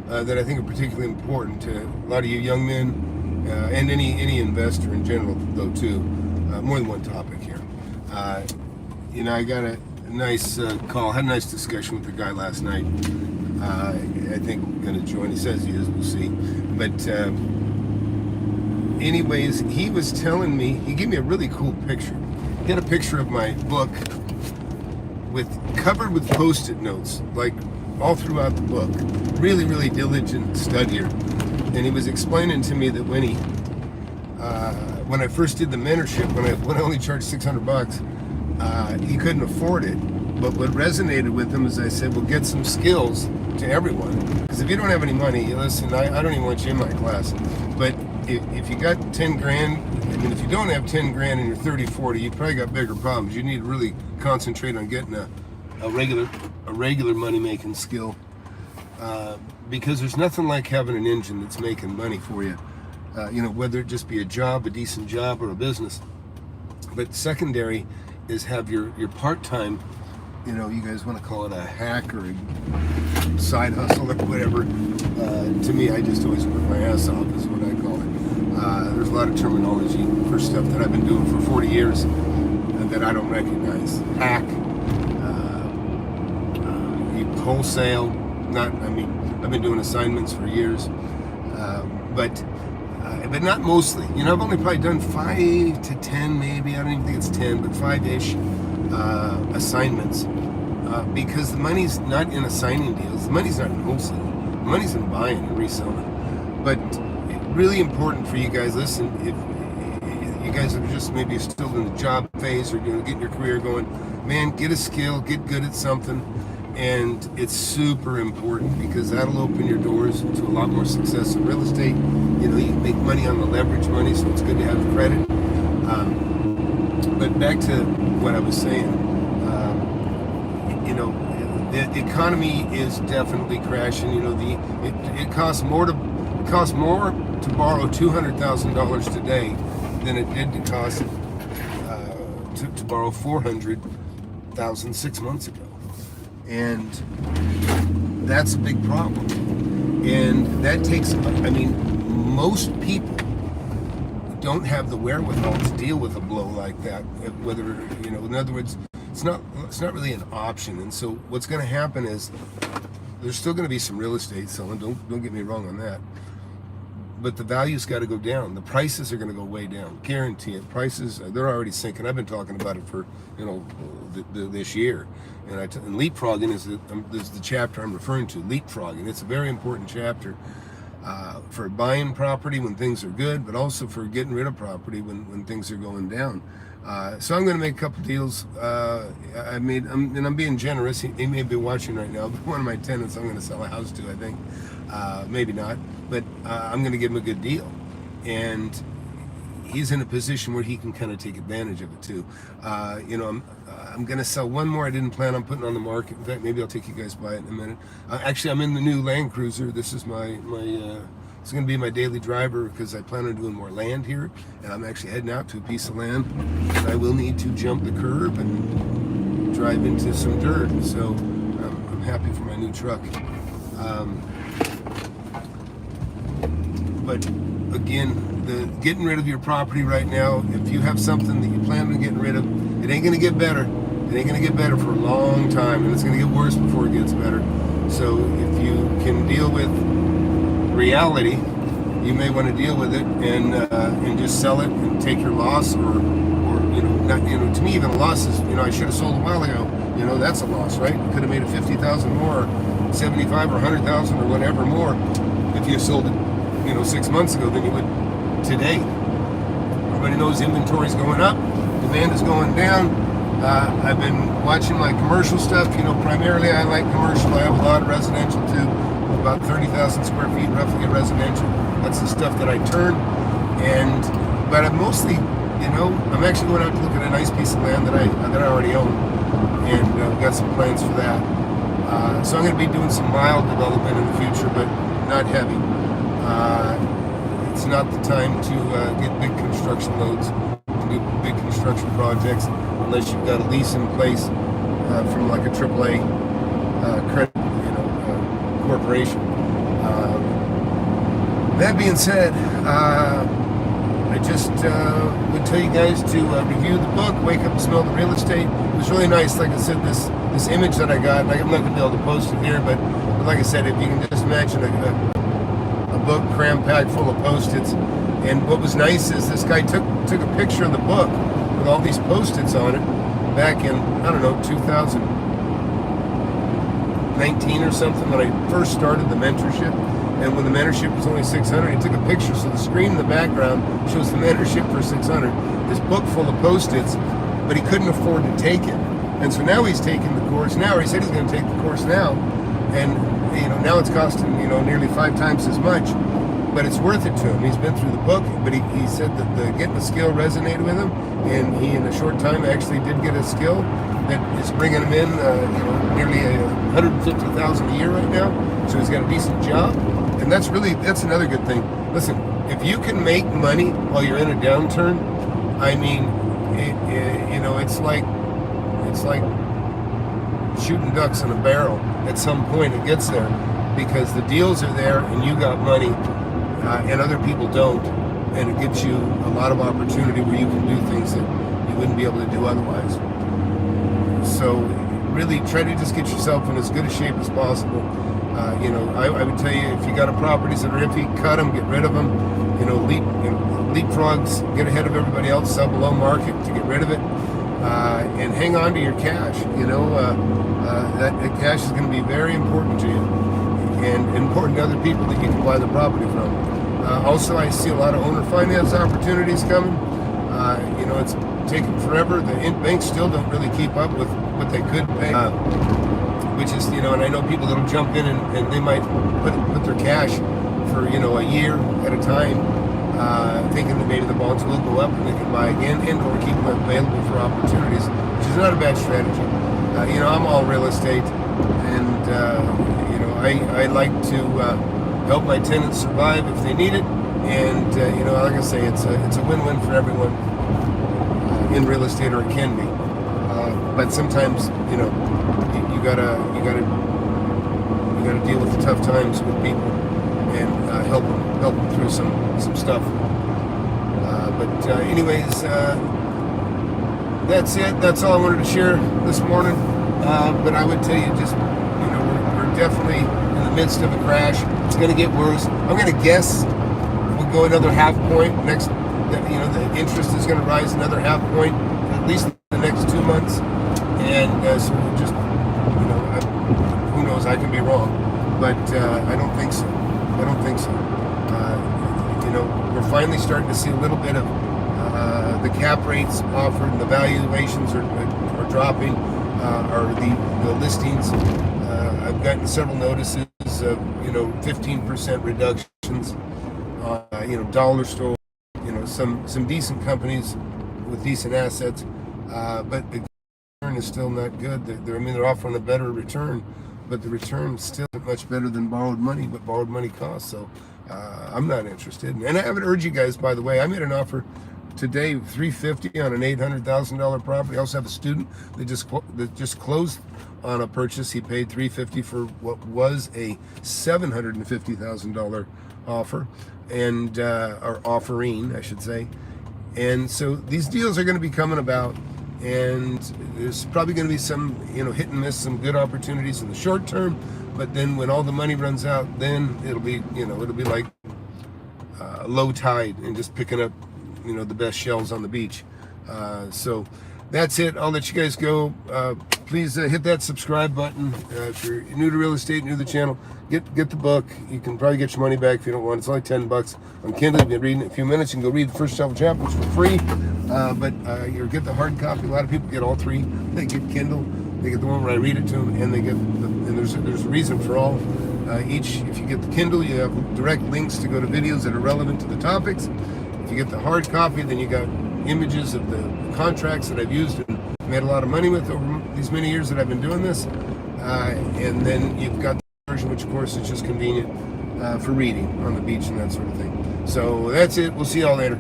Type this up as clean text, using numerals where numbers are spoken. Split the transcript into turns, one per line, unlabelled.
that I think are particularly important to a lot of you young men and any investor in general, though, too. More than one topic here. I got a nice call, had a nice discussion with the guy last night. I think I'm going to join. He says he is, we'll see. But anyways, he was telling me, he gave me a really cool picture. He had a picture of my book covered with Post-it notes, like all throughout the book. Really, really diligent studier. And he was explaining to me that when I first did the mentorship, when I only charged $600, he couldn't afford it. But what resonated with him is I said, well, get some skills to everyone. Because if you don't have any money, listen, I don't even want you in my class. But if you got 10 grand, I mean, if you don't have 10 grand and you're 30, 40, you probably got bigger problems. You need to really concentrate on getting a regular money-making skill. Because there's nothing like having an engine that's making money for you. Whether it just be a job, a decent job, or a business. But secondary is have your part-time, you guys want to call it a hack or a side hustle or whatever. To me, I just always work my ass off is what I call it. There's a lot of terminology for stuff that I've been doing for 40 years that I don't recognize. Hack, wholesale, I've been doing assignments for years, but not mostly. I've only probably done 5 to 10, maybe. I don't even think it's 10, but 5-ish assignments. Because the money's not in assigning deals. The money's not in wholesale. The money's in buying and reselling. But really important for you guys. Listen, if you guys are just maybe still in the job phase or getting your career going, man, get a skill, get good at something. And it's super important because that'll open your doors to a lot more success in real estate. You can make money on the leverage money, so it's good to have credit. But back to what I was saying, the economy is definitely crashing. It costs more to borrow $200,000 today than it did to cost to borrow $400,000 6 months ago. And that's a big problem. And that takes, most people don't have the wherewithal to deal with a blow like that. Whether, in other words, it's not really an option. And so what's going to happen is there's still going to be some real estate selling. Don't get me wrong on that. But the value's got to go down. The prices are going to go way down. Guarantee it. Prices, they're already sinking. I've been talking about it for, this year. And leapfrogging is the chapter I'm referring to. Leapfrogging. It's a very important chapter for buying property when things are good, but also for getting rid of property when things are going down. So I'm going to make a couple deals. I'm being generous. He may be watching right now. But one of my tenants I'm going to sell a house to, I think. Maybe not, but I'm going to give him a good deal. And he's in a position where he can kind of take advantage of it too. I'm going to sell one more I didn't plan on putting on the market. In fact, maybe I'll take you guys by it in a minute. Actually, I'm in the new Land Cruiser. This is it's going to be my daily driver because I plan on doing more land here. And I'm actually heading out to a piece of land. And I will need to jump the curb and drive into some dirt. So I'm happy for my new truck. But again, getting rid of your property right now, if you have something that you plan on getting rid of, it ain't going to get better. It ain't going to get better for a long time, and it's going to get worse before it gets better. So if you can deal with reality, you may want to deal with it and just sell it and take your loss, or not. To me, even a loss is, I should have sold a while ago. That's a loss, right? You could have made it 50,000 more, 75 or 100,000 or whatever more if you sold it 6 months ago than you would today. Everybody knows inventory's going up, demand is going down. I've been watching my commercial stuff. Primarily I like commercial. I have a lot of residential too, about 30,000 square feet roughly of residential. That's the stuff that I turn. But I'm mostly, I'm actually going out to look at a nice piece of land that I already own, and got some plans for that. So I'm going to be doing some mild development in the future, but not heavy. It's not the time to get big construction loads, do big construction projects, unless you've got a lease in place from like a AAA credit, corporation. That being said, I just would tell you guys to review the book, Wake Up and Smell the Real Estate. It was really nice. Like I said, this image that I got, I'm not going to be able to post it here, but like I said, if you can just imagine a book cram-packed full of Post-its. And what was nice is this guy took a picture of the book with all these Post-its on it back in, I don't know, 2019 or something, when I first started the mentorship. And when the mentorship was only $600, he took a picture, so the screen in the background shows the mentorship for $600. This book full of Post-its, but he couldn't afford to take it. And so now he's taking the course now, or he said he's going to take the course now, and now it's costing nearly 5 times as much, but it's worth it to him. He's been through the book, but he said that getting the skill resonated with him, and he in a short time actually did get a skill that is bringing him in nearly $150,000 a year right now. So he's got a decent job, and that's another good thing. Listen, if you can make money while you're in a downturn, I mean, it's like shooting ducks in a barrel. At some point it gets there, because the deals are there and you got money, and other people don't, and it gives you a lot of opportunity where you can do things that you wouldn't be able to do otherwise. So really try to just get yourself in as good a shape as possible. I would tell you, if you got properties that are iffy, cut them, get rid of them. Leapfrogs, get ahead of everybody else, sell below market to get rid of it, and hang on to your cash. That cash is going to be very important to you, and important to other people that you can buy the property from. Also, I see a lot of owner finance opportunities coming. It's taking forever. The banks still don't really keep up with what they could pay. Which is, and I know people that'll jump in and they might put their cash for, a year at a time, thinking that maybe the bonds will go up and they can buy again, and or keep them available for opportunities, which is not a bad strategy. I'm all real estate, and, I like to help my tenants survive if they need it, and, like I say, it's a win-win for everyone in real estate, or it can be. But sometimes, you gotta deal with the tough times with people, and help them through some stuff. Anyways, that's it. That's all I wanted to share this morning. But I would tell you, just we're definitely in the midst of a crash. It's going to get worse. I'm going to guess we'll go another half point next. The interest is going to rise another half point at least the next 2 months, and so we'll just who knows? I can be wrong, but I don't think so. We're finally starting to see a little bit of the cap rates offered, and the valuations are dropping, or the listings. I've gotten several notices of 15% reductions. Dollar store, some decent companies with decent assets, but the return is still not good. They're offering a better return, but the return is still much better than borrowed money, what borrowed money costs. So I'm not interested. And I would urge you guys, by the way, I made an offer today, $350 on an $800,000 property. I also have a student that just closed on a purchase. He paid $350 for what was a $750,000 offer, and or offering, I should say. And so these deals are going to be coming about, and there's probably going to be some hit and miss, some good opportunities in the short term, but then when all the money runs out, then it'll be like low tide and just picking up the best shells on the beach. So that's it. I'll let you guys go. Please hit that subscribe button. If you're new to real estate, new to the channel, get the book. You can probably get your money back if you don't want it. It's only $10 on Kindle. You've been reading it in a few minutes. You can go read the first several chapters for free. But you get the hard copy. A lot of people get all three. They get Kindle. They get the one where I read it to them, and they get and there's a reason for all. Each, if you get the Kindle, you have direct links to go to videos that are relevant to the topics. If you get the hard copy, then you got images of the contracts that I've used and made a lot of money with over these many years that I've been doing this. And then you've got the version, which of course is just convenient for reading on the beach and that sort of thing. So that's it. We'll see y'all later.